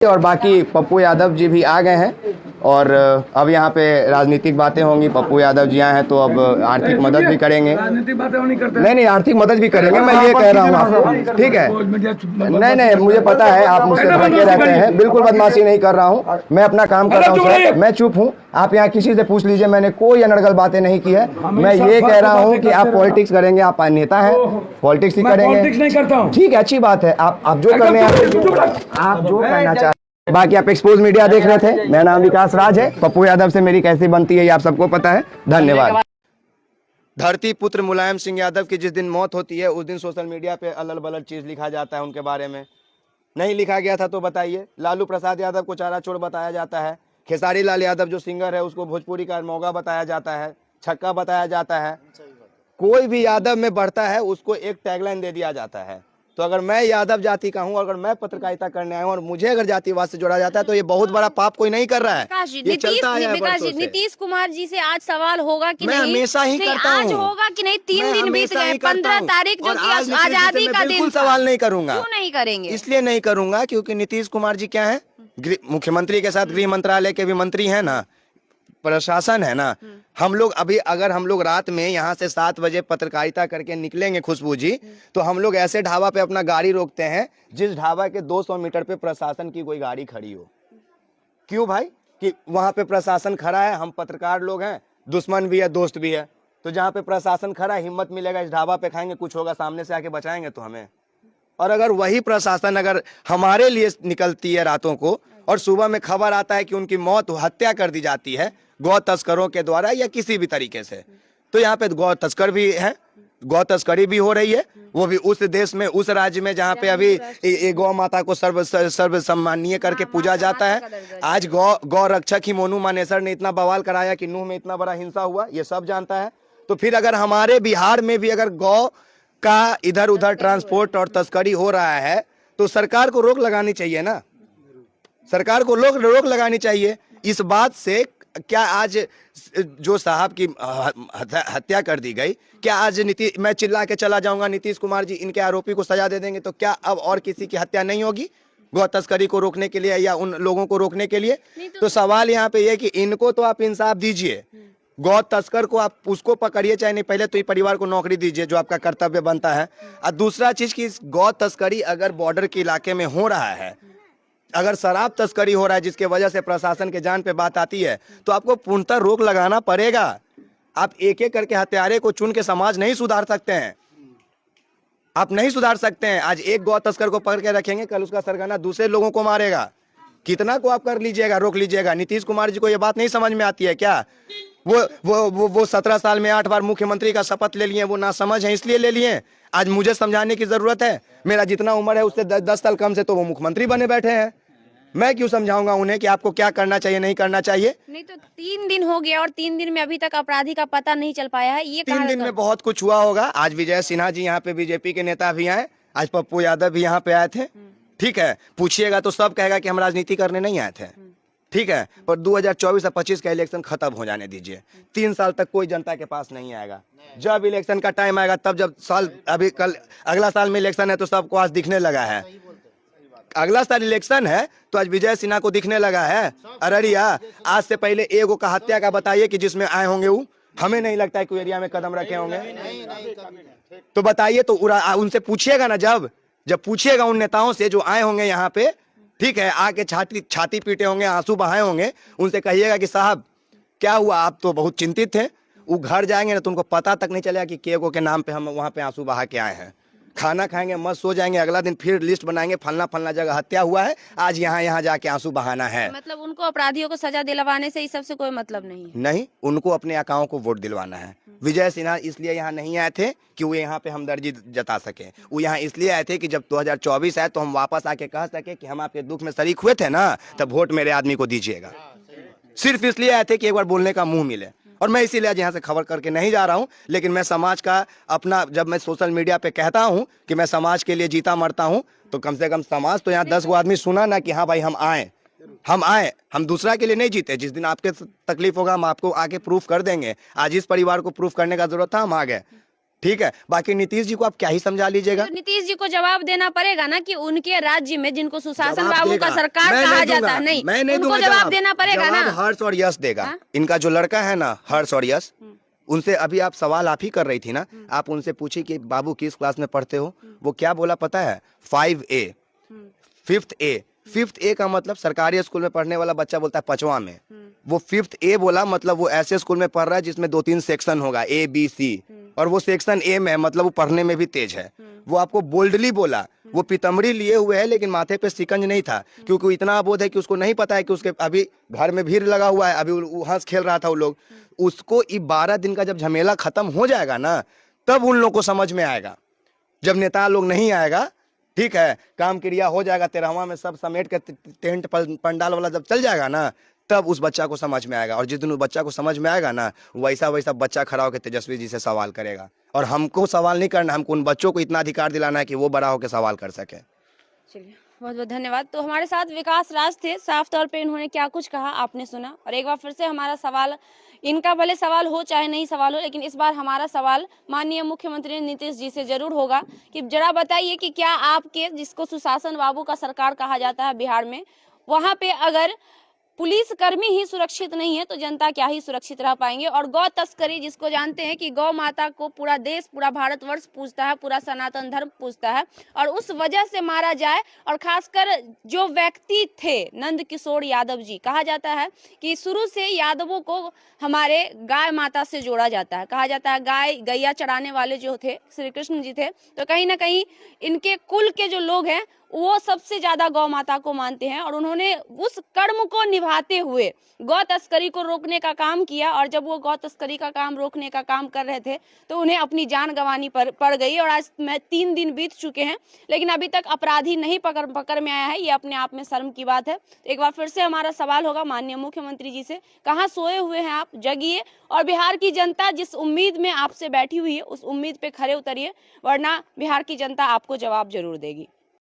और बाकी पप्पू यादव जी भी आ गए हैं और अब यहाँ पे राजनीतिक बातें होंगी। पप्पू यादव जी आए हैं तो अब आर्थिक मदद भी करेंगे। राजनीतिक बातें नहीं करते। नहीं, आर्थिक मदद भी करेंगे, मैं ये कह रहा हूँ आपको, ठीक है। नहीं, मुझे पता है आप मुझसे भड़के रहते हैं। बिल्कुल बदमाशी नहीं कर रहा हूँ, मैं अपना काम कर रहा हूँ सर, मैं चुप हूँ। आप यहाँ किसी से पूछ लीजिए, मैंने कोई अनर्गल बातें नहीं की है। मैं ये कह रहा हूँ कि आप पॉलिटिक्स करेंगे, आप नेता हैं, पॉलिटिक्स ही करेंगे, ठीक है, अच्छी बात है। आप जो करने आप जो करना चाहते। बाकी आप एक्सपोज मीडिया देख रहे थे, मेरा नाम विकास राज है। पप्पू यादव से मेरी कैसी बनती है ये आप सबको पता है। धन्यवाद। धरती पुत्र मुलायम सिंह यादव की जिस दिन मौत होती है उस दिन सोशल मीडिया पे अलल बलल चीज लिखा जाता है उनके बारे में। नहीं लिखा गया था तो बताइए। लालू प्रसाद यादव को चारा चोर बताया जाता है। खेसारी लाल यादव जो सिंगर है उसको भोजपुरी का मौगा बताया जाता है, छक्का बताया जाता है। कोई भी यादव में बढ़ता है उसको एक टैगलाइन दे दिया जाता है। तो अगर मैं यादव जाति का हूं, अगर मैं पत्रकारिता करने आया हूं और मुझे अगर जातिवाद से जोड़ा जाता है तो ये बहुत बड़ा पाप कोई नहीं कर रहा है। ये चलता है वर्षों से। नीतीश कुमार जी से आज सवाल होगा कि मैं नहीं? हमेशा ही करता हूं। आज होगा कि नहीं? 3 दिन बीत गए, 15 तारीख जो कि आजादी का दिन। बिल्कुल सवाल नहीं करूंगा। क्यों नहीं करेंगे? इसलिए नहीं करूंगा क्योंकि नीतीश कुमार जी क्या है, मुख्यमंत्री के साथ गृह मंत्रालय के भी मंत्री है ना, प्रशासन है ना। हम लोग अभी अगर हम लोग रात में यहाँ से 7 बजे पत्रकारिता करके निकलेंगे खुशबू जी, तो हम लोग ऐसे ढाबा पे अपना गाड़ी रोकते हैं जिस ढाबा के 200 मीटर पे प्रशासन की कोई गाड़ी खड़ी हो। क्यों भाई? कि वहां पे प्रशासन खड़ा है, हम पत्रकार लोग हैं, दुश्मन भी है दोस्त भी है, तो जहाँ पे प्रशासन खड़ा है हिम्मत मिलेगा इस ढाबा पे खाएंगे, कुछ होगा सामने से आके बचाएंगे तो हमें। और अगर वही प्रशासन अगर हमारे लिए निकलती है रातों को और सुबह में खबर आता है कि उनकी मौत हत्या कर दी जाती है गौ तस्करों के द्वारा या किसी भी तरीके से, तो यहाँ पे गौ तस्कर भी है, गौ तस्करी भी हो रही है, वो भी उस देश में, उस राज्य में जहाँ पे अभी गौ माता को सर्व सम्मानीय करके पूजा जाता है। आज गौ रक्षक ही मोनू मानेसर ने इतना बवाल कराया कि नूह में इतना बड़ा हिंसा हुआ, ये सब जानता है। तो फिर अगर हमारे बिहार में भी अगर गौ का इधर उधर ट्रांसपोर्ट और तस्करी हो रहा है तो सरकार को रोक लगानी चाहिए ना, सरकार को रोक लगानी चाहिए। इस बात से क्या आज जो साहब की हत्या कर दी गई, क्या आज मैं चिल्ला के चला जाऊंगा नीतीश कुमार जी इनके आरोपी को सजा दे देंगे तो क्या अब और किसी की हत्या नहीं होगी गौ तस्करी को रोकने के लिए या उन लोगों को रोकने के लिए? तो सवाल यहाँ पे ये कि इनको तो आप इंसाफ दीजिए, गौ तस्कर को आप उसको पकड़िए चाहे नहीं, पहले तो ये परिवार को नौकरी दीजिए जो आपका कर्तव्य बनता है। और दूसरा चीज की गौ तस्करी अगर बॉर्डर के इलाके में हो रहा है, अगर शराब तस्करी हो रहा है जिसके वजह से प्रशासन के जान पे बात आती है, तो आपको पूर्णतः रोक लगाना पड़ेगा। आप एक एक करके हत्यारे को चुन के समाज नहीं सुधार सकते हैं, आप नहीं सुधार सकते हैं। आज एक गौ तस्कर को पकड़ के रखेंगे, कल उसका सरगना दूसरे लोगों को मारेगा। कितना को आप कर लीजिएगा, रोक लीजिएगा? नीतीश कुमार जी को ये बात नहीं समझ में आती है क्या? वो 17 साल में 8 बार मुख्यमंत्री का शपथ ले लिए, वो ना समझ है इसलिए ले लिए। आज मुझे समझाने की जरूरत है? मेरा जितना उम्र है उससे 10 साल कम से तो वो मुख्यमंत्री बने बैठे हैं। मैं क्यों समझाऊंगा उन्हें कि आपको क्या करना चाहिए नहीं करना चाहिए? नहीं तो 3 दिन हो गया और 3 दिन में अभी तक अपराधी का पता नहीं चल पाया है। ये 3 दिन में बहुत कुछ हुआ होगा। आज विजय सिन्हा जी यहाँ पे बीजेपी के नेता भी आए, आज पप्पू यादव भी यहाँ पे आए थे, ठीक है। पूछिएगा तो सब कहेगा कि हम राजनीति करने नहीं आए थे, ठीक है। पर 2024 और 25 का इलेक्शन खत्म हो जाने दीजिए। 3 साल तक कोई जनता के पास नहीं आएगा। जब इलेक्शन का टाइम आएगा तब, जब साल अभी कल अगला साल में इलेक्शन है तो सबको आज दिखने लगा है। अगला साल इलेक्शन है तो आज विजय सिन्हा को दिखने लगा है अररिया। आज से पहले एगो का हत्या का बताइए कि जिसमें आए होंगे वो, हमें नहीं लगता है कोई एरिया में कदम रखे होंगे। तो बताइए, तो उनसे पूछिएगा ना, जब पूछिएगा उन नेताओं से जो आए होंगे यहाँ पे, ठीक है, आके छाती पीटे होंगे, आंसू बहाए होंगे, उनसे कहिएगा कि साहब क्या हुआ, आप तो बहुत चिंतित थे। वो घर जाएंगे ना, तुमको पता तक नहीं चलेगा कि केगो के नाम पे हम वहाँ पे आंसू बहा के आए हैं। खाना खाएंगे, मस्त सो जाएंगे, अगला दिन फिर लिस्ट बनाएंगे, फलना जगह हत्या हुआ है, आज यहाँ जाके आंसू बहाना है। मतलब उनको अपराधियों को सजा दिलवाने से इस सबसे कोई मतलब नहीं है? नहीं, उनको अपने आकाओं को वोट दिलवाना है। विजय सिन्हा इसलिए यहाँ नहीं आए थे कि वो यहाँ पे हमदर्दी जता सके, वो यहाँ इसलिए आए थे कि जब 2024 आए तो हम वापस आके कह सके कि हम आपके दुख में शरीक हुए थे ना, तब वोट मेरे आदमी को दीजिएगा। सिर्फ इसलिए आए थे कि एक बार बोलने का मुंह मिले। और मैं इसीलिए आज यहाँ से खबर करके नहीं जा रहा हूँ, लेकिन मैं समाज का अपना, जब मैं सोशल मीडिया पे कहता हूँ कि मैं समाज के लिए जीता मरता हूँ, तो कम से कम समाज तो यहाँ 10 गो आदमी सुना ना कि हाँ भाई हम आए, हम दूसरा के लिए नहीं जीते। जिस दिन आपके तकलीफ होगा हम आपको आके प्रूफ कर देंगे। आज इस परिवार को प्रूफ करने का जरूरत था, हम आ गए। ठीक है, बाकी नीतीश जी को आप क्या ही समझा लीजिएगा। तो नीतीश जी को जवाब देना पड़ेगा ना कि उनके राज्य में जिनको सुशासन जवाब बाबू देगा। का सरकार मैं कहा नहीं जाता दूंगा, है, नहीं मैं नहीं उनको दूंगा जवाब देना पड़ेगा ना। जवाब हर्ष और यश देगा। हाँ? इनका जो लड़का है ना हर्ष और यश, उनसे अभी आप सवाल आप ही कर रही थी ना, आप उनसे पूछी कि बाबू किस क्लास में पढ़ते हो, वो क्या बोला पता है, 5A, 5th A। 5th A का मतलब सरकारी स्कूल में पढ़ने वाला बच्चा बोलता है 5वां में, वो 5th A बोला मतलब वो ऐसे स्कूल में पढ़ रहा है जिसमें 2-3 सेक्शन होगा ABC, और वो सेक्शन A में है, मतलब वो पढ़ने में भी तेज है। वो आपको बोल्डली बोला, वो पीतम्बरी लिए हुए है लेकिन माथे पे शिकंज नहीं था, क्योंकि इतना अबोध है कि उसको नहीं पता है कि उसके अभी घर में भीड़ लगा हुआ है, अभी वो हंस खेल रहा था वो लोग। उसको 12 दिन का जब झमेला खत्म हो जाएगा ना, तब उन लोग को समझ में आएगा। जब नेता लोग नहीं आएगा, ठीक है, काम क्रिया हो जाएगा 13वां में, सब समेट के टेंट पंडाल वाला जब चल जाएगा ना, तब उस बच्चा को समझ में आएगा। और जिस दिन उस बच्चा को समझ में आएगा ना, वैसा वैसा बच्चा खड़ा होकर तेजस्वी जी से सवाल करेगा। और हमको सवाल नहीं करना, हमको उन बच्चों को इतना अधिकार दिलाना है कि वो बड़ा होकर सवाल कर सके। चलिए, बहुत बहुत धन्यवाद। तो हमारे साथ विकास राज थे, साफ तौर पे इन्होंने क्या कुछ कहा आपने सुना। और एक बार फिर से हमारा सवाल, इनका भले सवाल हो चाहे नहीं सवाल हो, लेकिन इस बार हमारा सवाल माननीय मुख्यमंत्री नीतीश जी से जरूर होगा कि जरा बताइए कि क्या आपके जिसको सुशासन बाबू का सरकार कहा जाता है बिहार में, वहां पे अगर पुलिस कर्मी ही सुरक्षित नहीं है तो जनता क्या ही सुरक्षित रह पाएंगे। और गौ तस्करी, जिसको जानते हैं कि गौ माता को पूरा देश, पूरा भारतवर्ष पूजता है, पूरा सनातन धर्म पूजता है, और उस वजह से मारा जाए। और खासकर जो व्यक्ति थे नंद किशोर यादव जी, कहा जाता है कि शुरू से यादवों को हमारे गाय माता से जोड़ा जाता है। कहा जाता है गाय गैया चराने वाले जो थे श्री कृष्ण जी थे, तो कहीं ना कहीं इनके कुल के जो लोग हैं वो सबसे ज्यादा गौ माता को मानते हैं। और उन्होंने उस कर्म को निभाते हुए गौ तस्करी को रोकने का काम किया। और जब वो गौ तस्करी का काम रोकने का काम कर रहे थे तो उन्हें अपनी जान गंवानी पड़ गई। और आज 3 दिन बीत चुके हैं, लेकिन अभी तक अपराधी नहीं पकड़ में आया है। ये अपने आप में शर्म की बात है। तो एक बार फिर से हमारा सवाल होगा माननीय मुख्यमंत्री जी से, कहाँ सोए हुए हैं आप, जगिए। और बिहार की जनता जिस उम्मीद में आपसे बैठी हुई है उस उम्मीद पे खरे उतरिए, वरना बिहार की जनता आपको जवाब जरूर देगी।